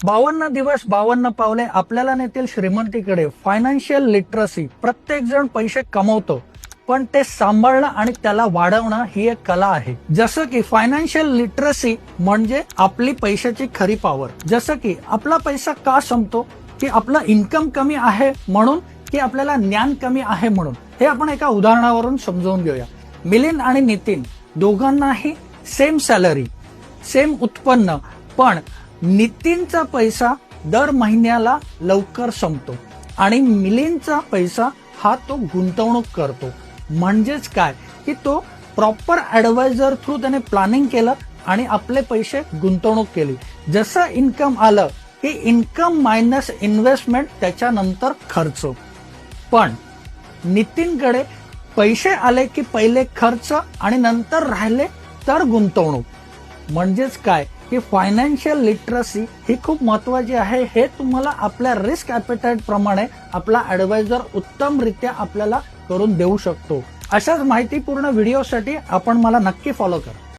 52 दिवस 52 पावले आपल्याला नेतील श्रीमंतीकडे. Financial literacy. प्रत्येक जण पैसे कमवतो, पण ते सांभाळणं आणि त्याला वाढवणं ही एक कला आहे. जसं की फायनान्शियल लिटरसी म्हणजे आपली पैशाची खरी पॉवर. जसं की आपला पैसा का संपतो, की आपलं इन्कम कमी आहे म्हणून, की आपल्याला ज्ञान कमी आहे म्हणून. हे आपण एका उदाहरणावरून समजावून घेऊया. मिलिंद आणि नितीन दोघांनाही सेम सॅलरी, सेम उत्पन्न, पण नितीनचा पैसा दर महिन्याला लवकर संपतो आणि मिलिंदचा पैसा हा तो गुंतवणूक करतो. म्हणजेच काय, की तो प्रॉपर ऍडवायझर थ्रू त्याने प्लॅनिंग केलं आणि आपले पैसे गुंतवणूक केली. जसं इन्कम आलं की इन्कम मायनस इन्व्हेस्टमेंट, त्याच्यानंतर खर्च. पण नितीनकडे पैसे आले की पहिले खर्च आणि नंतर राहिले तर गुंतवणूक. म्हणजेच काय, की फायनान्शियल लिटरसी ही खूप महत्वाची आहे. हे तुम्हाला आपल्या रिस्क ॲपेटाईट प्रमाणे आपला ऍडवायझर उत्तमरित्या आपल्याला करून देऊ शकतो. अशाच माहितीपूर्ण व्हिडिओसाठी आपण मला नक्की फॉलो करा.